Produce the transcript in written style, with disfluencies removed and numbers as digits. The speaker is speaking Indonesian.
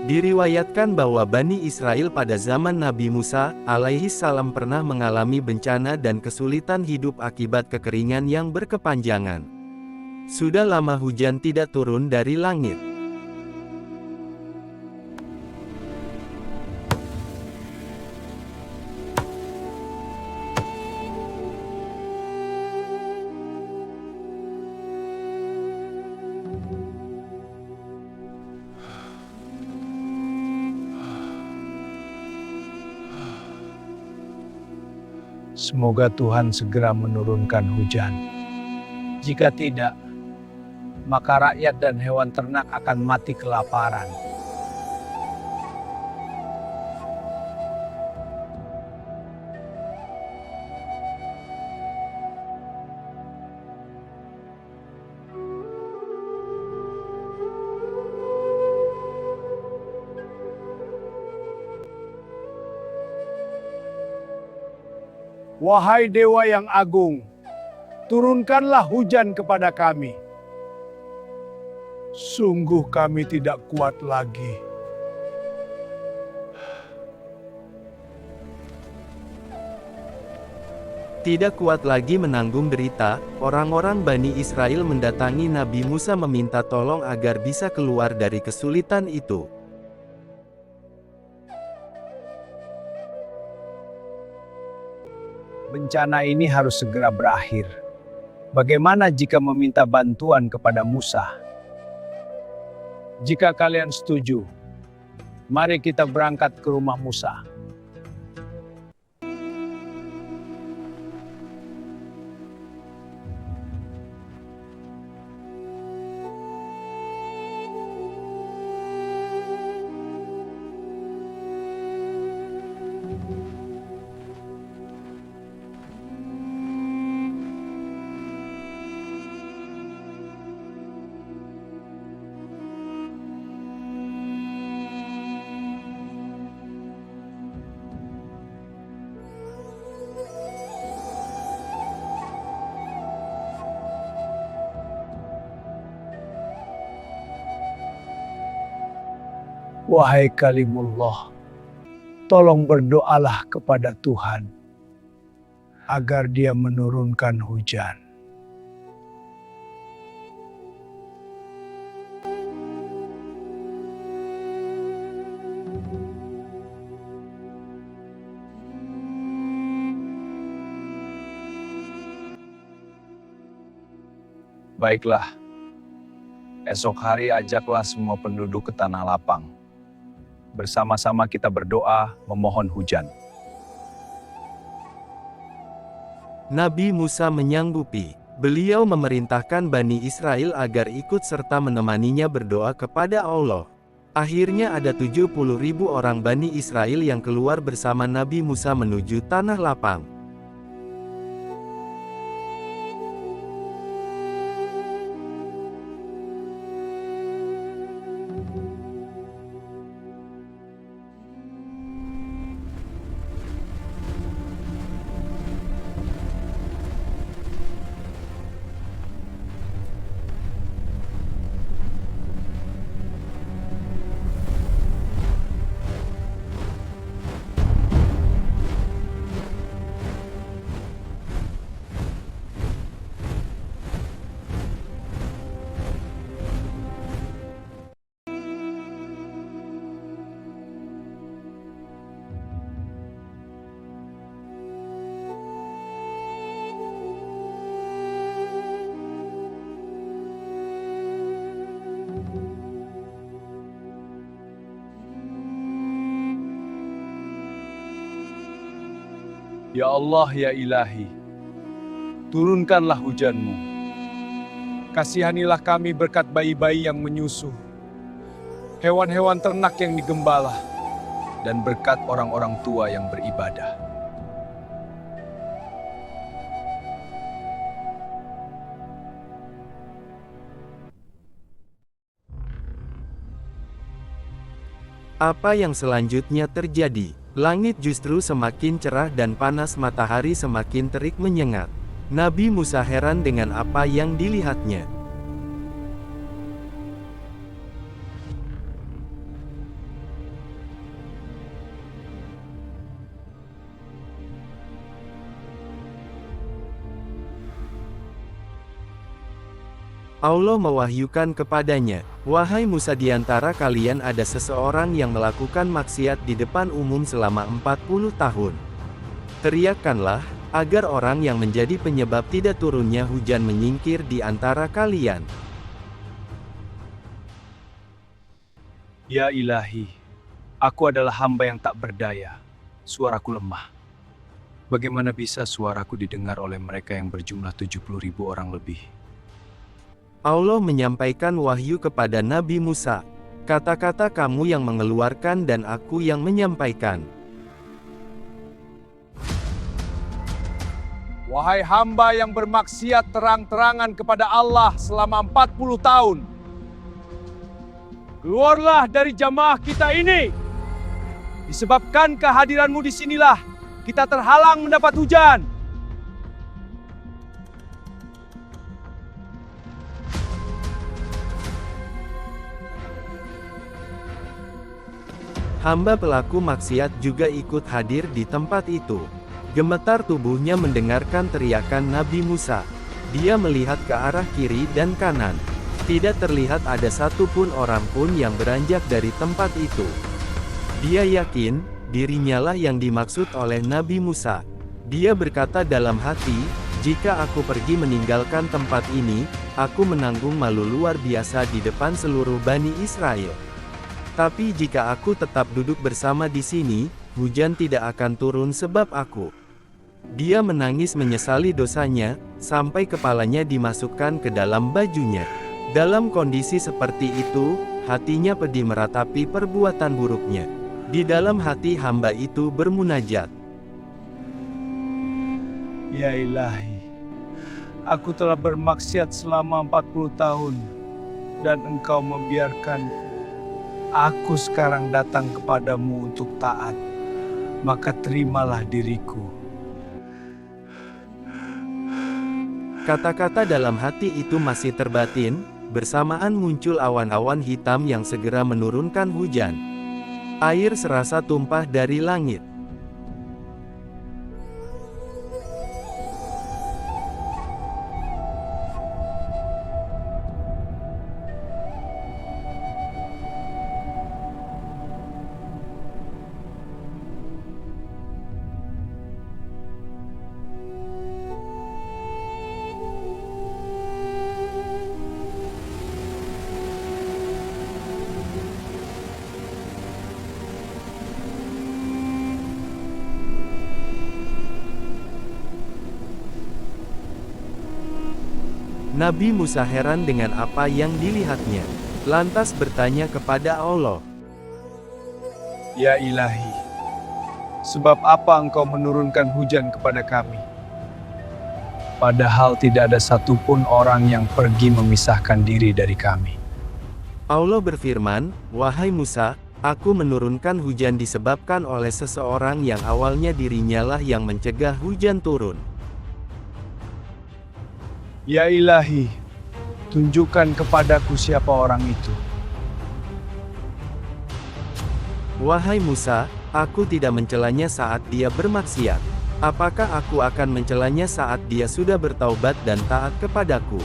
Diriwayatkan bahwa Bani Israel pada zaman Nabi Musa alaihi salam pernah mengalami bencana dan kesulitan hidup akibat kekeringan yang berkepanjangan. Sudah lama hujan tidak turun dari langit. Semoga Tuhan segera menurunkan hujan. Jika tidak, maka rakyat dan hewan ternak akan mati kelaparan. Wahai Dewa yang agung, turunkanlah hujan kepada kami. Sungguh kami tidak kuat lagi. Tidak kuat lagi menanggung derita, orang-orang Bani Israel mendatangi Nabi Musa meminta tolong agar bisa keluar dari kesulitan itu. Bencana ini harus segera berakhir. Bagaimana jika meminta bantuan kepada Musa? Jika kalian setuju, mari kita berangkat ke rumah Musa. Wahai Kalimullah, tolong berdoalah kepada Tuhan agar Dia menurunkan hujan. Baiklah, esok hari ajaklah semua penduduk ke tanah lapang. Bersama-sama kita berdoa memohon hujan. Nabi Musa menyanggupi. Beliau memerintahkan Bani Israel agar ikut serta menemaninya berdoa kepada Allah. Akhirnya ada 70.000 orang Bani Israel yang keluar bersama Nabi Musa menuju tanah lapang. Ya Allah, ya Ilahi, turunkanlah hujan-Mu. Kasihanilah kami berkat bayi-bayi yang menyusu, hewan-hewan ternak yang digembala, dan berkat orang-orang tua yang beribadah. Apa yang selanjutnya terjadi? Langit justru semakin cerah dan panas matahari semakin terik menyengat. Nabi Musa heran dengan apa yang dilihatnya. Allah mewahyukan kepadanya, "Wahai Musa, di antara kalian ada seseorang yang melakukan maksiat di depan umum selama 40 tahun. Teriakkanlah, agar orang yang menjadi penyebab tidak turunnya hujan menyingkir di antara kalian." Ya ilahi, aku adalah hamba yang tak berdaya. Suaraku lemah. Bagaimana bisa suaraku didengar oleh mereka yang berjumlah 70.000 orang lebih? Allah menyampaikan wahyu kepada Nabi Musa, "Kata-kata kamu yang mengeluarkan dan aku yang menyampaikan." Wahai hamba yang bermaksiat terang-terangan kepada Allah selama 40 tahun. Keluarlah dari jamaah kita ini. Disebabkan kehadiranmu di sinilah, kita terhalang mendapat hujan. Hamba pelaku maksiat juga ikut hadir di tempat itu. Gemetar tubuhnya mendengarkan teriakan Nabi Musa. Dia melihat ke arah kiri dan kanan. Tidak terlihat ada satupun orang pun yang beranjak dari tempat itu. Dia yakin, dirinya lah yang dimaksud oleh Nabi Musa. Dia berkata dalam hati, "Jika aku pergi meninggalkan tempat ini, aku menanggung malu luar biasa di depan seluruh Bani Israel. Tapi jika aku tetap duduk bersama di sini, hujan tidak akan turun sebab aku." Dia menangis menyesali dosanya, sampai kepalanya dimasukkan ke dalam bajunya. Dalam kondisi seperti itu, hatinya pedih meratapi perbuatan buruknya. Di dalam hati hamba itu bermunajat, Ya ilahi, aku telah bermaksiat selama 40 tahun, dan engkau membiarkan aku sekarang datang kepadamu untuk taat, maka terimalah diriku. Kata-kata dalam hati itu masih terbatin, bersamaan muncul awan-awan hitam yang segera menurunkan hujan. Air serasa tumpah dari langit. Nabi Musa heran dengan apa yang dilihatnya. Lantas bertanya kepada Allah, Ya ilahi, sebab apa engkau menurunkan hujan kepada kami? Padahal tidak ada satupun orang yang pergi memisahkan diri dari kami. Allah berfirman, "Wahai Musa, aku menurunkan hujan disebabkan oleh seseorang yang awalnya dirinya lah yang mencegah hujan turun." Ya ilahi, tunjukkan kepadaku siapa orang itu. Wahai Musa, aku tidak mencelanya saat dia bermaksiat. Apakah aku akan mencelanya saat dia sudah bertaubat dan taat kepadaku?